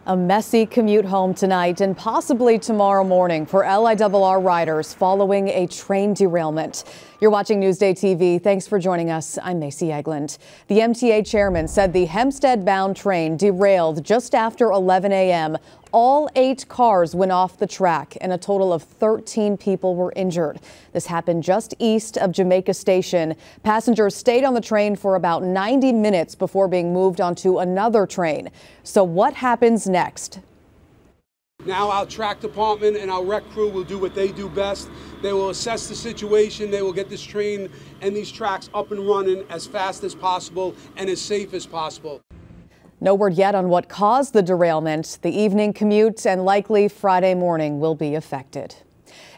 A messy commute home tonight and possibly tomorrow morning for LIRR riders following a train derailment. You're watching Newsday TV. Thanks for joining us. I'm Macy Egland. The MTA chairman said the Hempstead-bound train derailed just after 11 a.m. All 8 cars went off the track and a total of 13 people were injured. This happened just east of Jamaica Station. Passengers stayed on the train for about 90 minutes before being moved onto another train. So what happens next? Now our track department and our rec crew will do what they do best. They will assess the situation. They will get this train and these tracks up and running as fast as possible and as safe as possible. No word yet on what caused the derailment. The evening commute and likely Friday morning will be affected.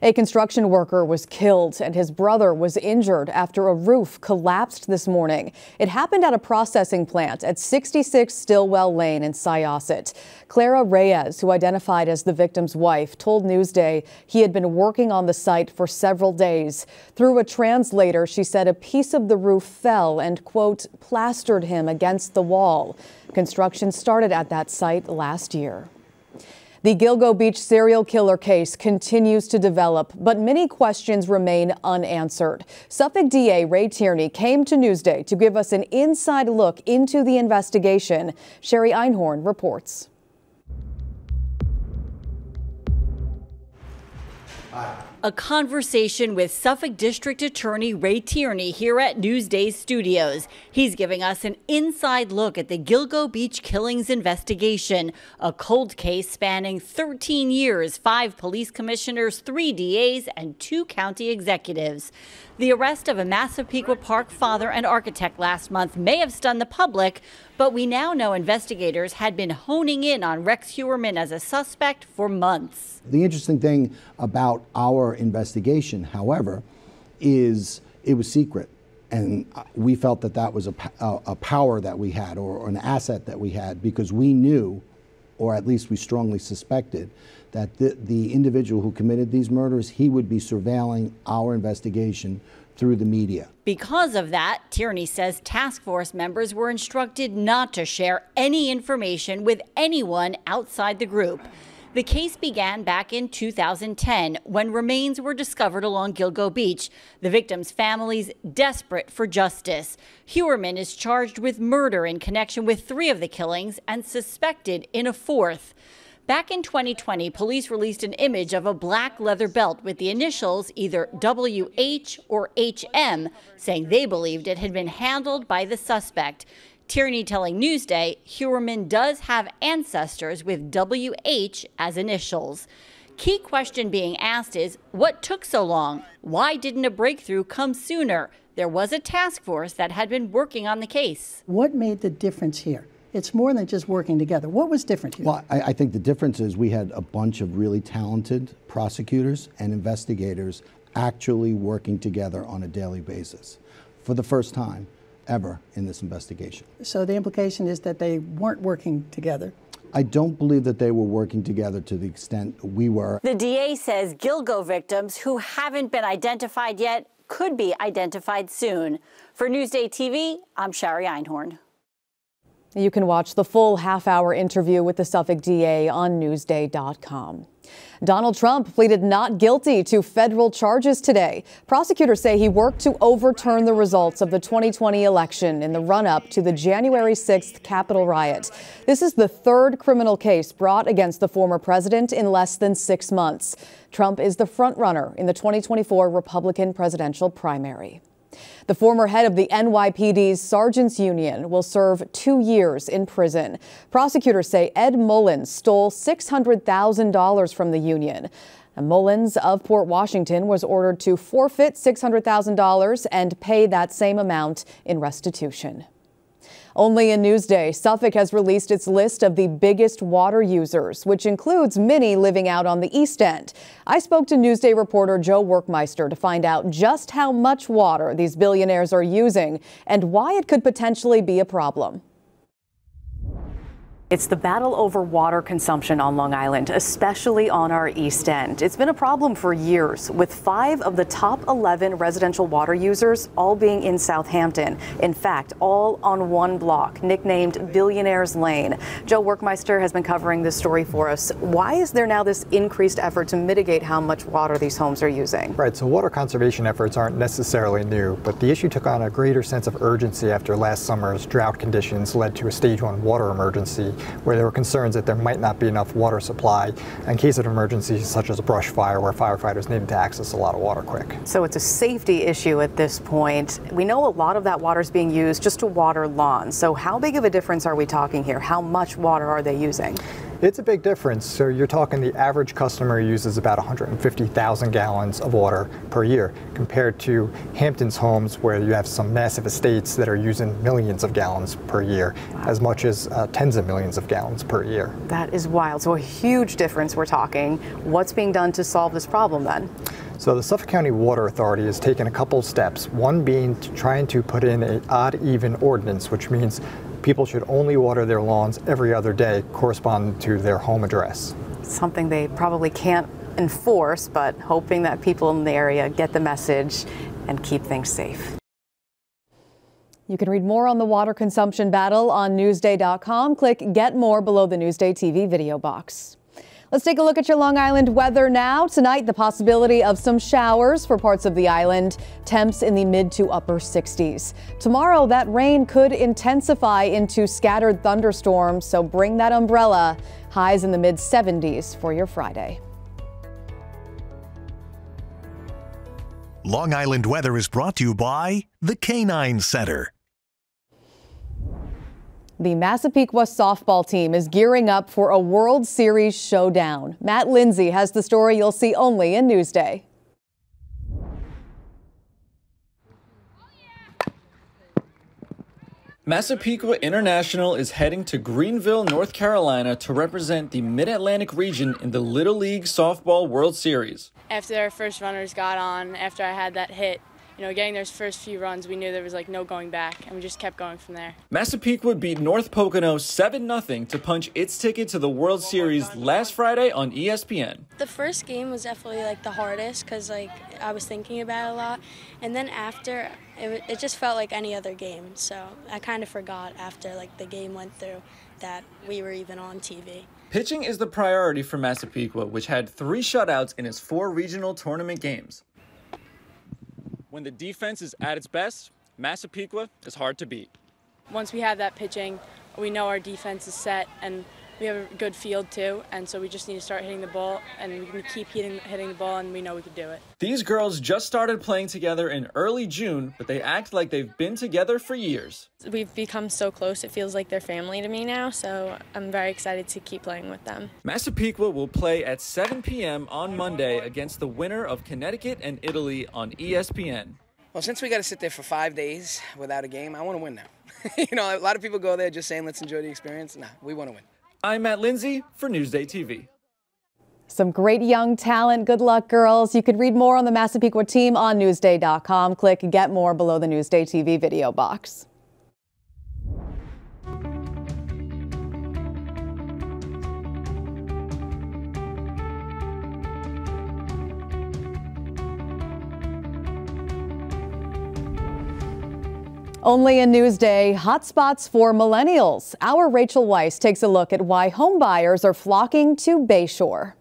A construction worker was killed and his brother was injured after a roof collapsed this morning. It happened at a processing plant at 66 Stillwell Lane in Syosset. Clara Reyes, who identified as the victim's wife, told Newsday he had been working on the site for several days. Through a translator, she said a piece of the roof fell and, quote, plastered him against the wall. Construction started at that site last year. The Gilgo Beach serial killer case continues to develop, but many questions remain unanswered. Suffolk DA Ray Tierney came to Newsday to give us an inside look into the investigation. Sherry Einhorn reports. A conversation with Suffolk District Attorney Ray Tierney here at Newsday's studios. He's giving us an inside look at the Gilgo Beach killings investigation, a cold case spanning 13 years, 5 police commissioners, 3 DAs, and 2 county executives. The arrest of a Massapequa Park father and architect last month may have stunned the public, but we now know investigators had been honing in on Rex Heuermann as a suspect for months. The interesting thing about our investigation, however, is it was secret. And we felt that that was a power that we had or an asset that we had because we knew, or at least we strongly suspected, that the individual who committed these murders, he would be surveilling our investigation through the media. Because of that, Tierney says task force members were instructed not to share any information with anyone outside the group. The case began back in 2010 when remains were discovered along Gilgo Beach, the victims' families desperate for justice. Heuermann is charged with murder in connection with 3 of the killings and suspected in a 4th. Back in 2020, police released an image of a black leather belt with the initials either WH or HM, saying they believed it had been handled by the suspect. Tierney telling Newsday Heuermann does have ancestors with WH as initials. Key question being asked is, what took so long? Why didn't a breakthrough come sooner? There was a task force that had been working on the case. What made the difference here? It's more than just working together. What was different here? Well, I think the difference is we had a bunch of really talented prosecutors and investigators actually working together on a daily basis for the first time ever in this investigation. So the implication is that they weren't working together. I don't believe that they were working together to the extent we were. The DA says Gilgo victims who haven't been identified yet could be identified soon. For Newsday TV, I'm Sherry Einhorn. You can watch the full half-hour interview with the Suffolk DA on Newsday.com. Donald Trump pleaded not guilty to federal charges today. Prosecutors say he worked to overturn the results of the 2020 election in the run-up to the January 6th Capitol riot. This is the 3rd criminal case brought against the former president in less than 6 months. Trump is the frontrunner in the 2024 Republican presidential primary. The former head of the NYPD's Sergeants Union will serve 2 years in prison. Prosecutors say Ed Mullins stole $600,000 from the union. Mullins of Port Washington was ordered to forfeit $600,000 and pay that same amount in restitution. Only in Newsday, Suffolk has released its list of the biggest water users, which includes many living out on the East End. I spoke to Newsday reporter Joe Workmeister to find out just how much water these billionaires are using and why it could potentially be a problem. It's the battle over water consumption on Long Island, especially on our East End. It's been a problem for years, with 5 of the top 11 residential water users all being in Southampton. In fact, all on one block, nicknamed Billionaires Lane. Joe Workmeister has been covering this story for us. Why is there now this increased effort to mitigate how much water these homes are using? Right, so water conservation efforts aren't necessarily new, but the issue took on a greater sense of urgency after last summer's drought conditions led to a stage 1 water emergency, where there were concerns that there might not be enough water supply in case of emergencies such as a brush fire, where firefighters needed to access a lot of water quick. So it's a safety issue at this point. We know a lot of that water is being used just to water lawns. So how big of a difference are we talking here? How much water are they using? It's a big difference. So you're talking the average customer uses about 150,000 gallons of water per year, compared to Hampton's homes, where you have some massive estates that are using millions of gallons per year, as much as tens of millions of gallons per year. That is wild. So a huge difference we're talking. What's being done to solve this problem then? So the Suffolk County Water Authority has taken a couple steps, one being trying to put in an odd-even ordinance, which means people should only water their lawns every other day, corresponding to their home address. Something they probably can't enforce, but hoping that people in the area get the message and keep things safe. You can read more on the water consumption battle on Newsday.com. Click Get More below the Newsday TV video box. Let's take a look at your Long Island weather now. Tonight, the possibility of some showers for parts of the island. Temps in the mid to upper 60s. Tomorrow, that rain could intensify into scattered thunderstorms, so bring that umbrella. Highs in the mid 70s for your Friday. Long Island weather is brought to you by the Canine Center. The Massapequa softball team is gearing up for a World Series showdown. Matt Lindsay has the story you'll see only in Newsday. Massapequa International is heading to Greenville, North Carolina to represent the Mid-Atlantic region in the Little League Softball World Series. After our first runners got on, after I had that hit, getting those first few runs, we knew there was no going back, and we just kept going from there. Massapequa beat North Pocono 7-0 to punch its ticket to the World Series last Friday on ESPN. The first game was definitely the hardest because I was thinking about it a lot, and then after it just felt like any other game. So I kind of forgot after the game went through that we were even on TV. Pitching is the priority for Massapequa, which had 3 shutouts in its 4 regional tournament games. When the defense is at its best, Massapequa is hard to beat. Once we have that pitching, we know our defense is set, and we have a good field too, and so we just need to start hitting the ball, and we can keep hitting the ball, and we know we can do it. These girls just started playing together in early June, but they act like they've been together for years. We've become so close, it feels like they're family to me now, so I'm very excited to keep playing with them. Massapequa will play at 7 p.m. on Monday against the winner of Connecticut and Italy on ESPN. Well, since we got to sit there for 5 days without a game, I want to win now. A lot of people go there just saying, let's enjoy the experience. Nah, we want to win. I'm Matt Lindsay for Newsday TV. Some great young talent. Good luck, girls. You could read more on the Massapequa team on Newsday.com. Click Get More below the Newsday TV video box. Only in Newsday, hotspots for millennials. Our Rachel Weiss takes a look at why homebuyers are flocking to Bayshore.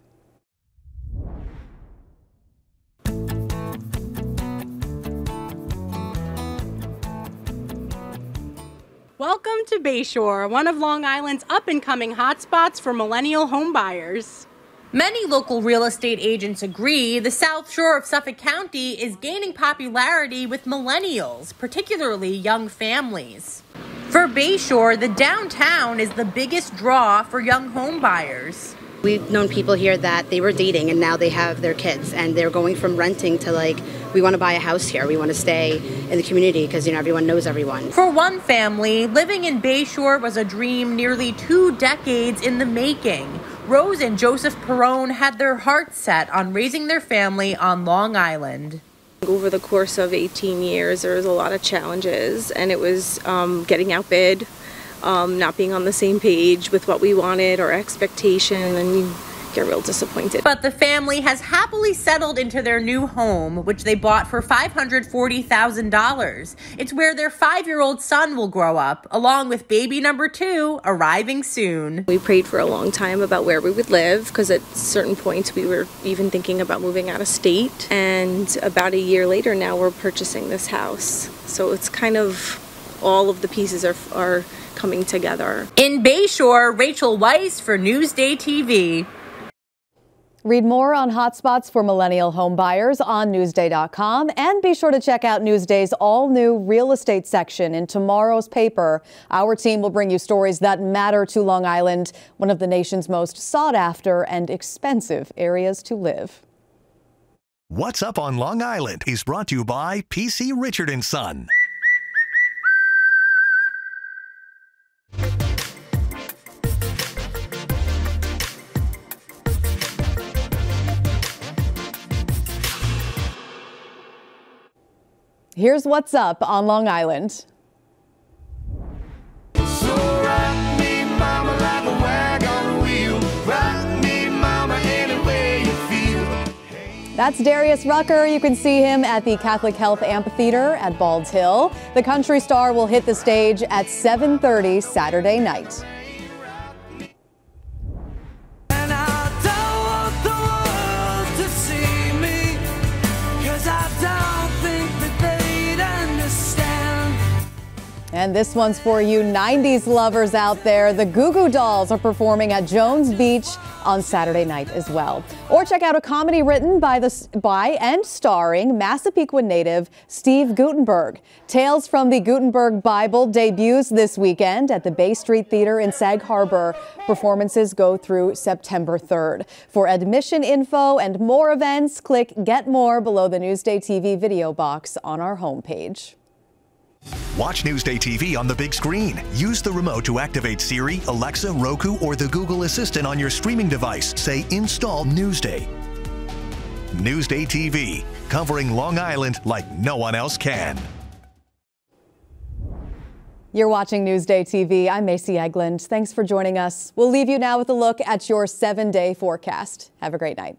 Welcome to Bayshore, one of Long Island's up-and-coming hotspots for millennial homebuyers. Many local real estate agents agree the South Shore of Suffolk County is gaining popularity with millennials, particularly young families. For Bayshore, the downtown is the biggest draw for young home buyers. We've known people here that they were dating and now they have their kids and they're going from renting to we want to buy a house here. We want to stay in the community because, everyone knows everyone. For one family, living in Bayshore was a dream nearly 2 decades in the making. Rose and Joseph Perrone had their hearts set on raising their family on Long Island. Over the course of 18 years, there was a lot of challenges, and it was getting outbid, not being on the same page with what we wanted or expectation, and you get real disappointed. But the family has happily settled into their new home, which they bought for $540,000. It's where their 5-year-old son will grow up, along with baby number 2 arriving soon. We prayed for a long time about where we would live, because at certain points we were even thinking about moving out of state. And about a year later now we're purchasing this house. So it's kind of all of the pieces are coming together. In Bayshore, Rachel Weiss for NewsdayTV. Read more on hotspots for millennial home buyers on Newsday.com, and be sure to check out Newsday's all-new real estate section in tomorrow's paper. Our team will bring you stories that matter to Long Island, one of the nation's most sought-after and expensive areas to live. What's Up on Long Island is brought to you by PC Richard & Son. Here's what's up on Long Island. So rock me, mama, like a wagon wheel. Rock me, mama, any way you feel. That's Darius Rucker. You can see him at the Catholic Health Amphitheater at Bald's Hill. The country star will hit the stage at 7:30 Saturday night. And I don't want the world to see me, 'cause I don't think that they'd understand. And this one's for you 90s lovers out there. The Goo Goo Dolls are performing at Jones Beach on Saturday night as well. Or check out a comedy written by and starring Massapequa native Steve Guttenberg. Tales from the Gutenberg Bible debuts this weekend at the Bay Street Theater in Sag Harbor. Performances go through September 3rd. For admission info and more events, click Get More below the Newsday TV video box on our homepage. Watch Newsday TV on the big screen. Use the remote to activate Siri, Alexa, Roku, or the Google Assistant on your streaming device. Say Install Newsday. Newsday TV, covering Long Island like no one else can. You're watching Newsday TV. I'm Macy Eglund. Thanks for joining us. We'll leave you now with a look at your 7-day forecast. Have a great night.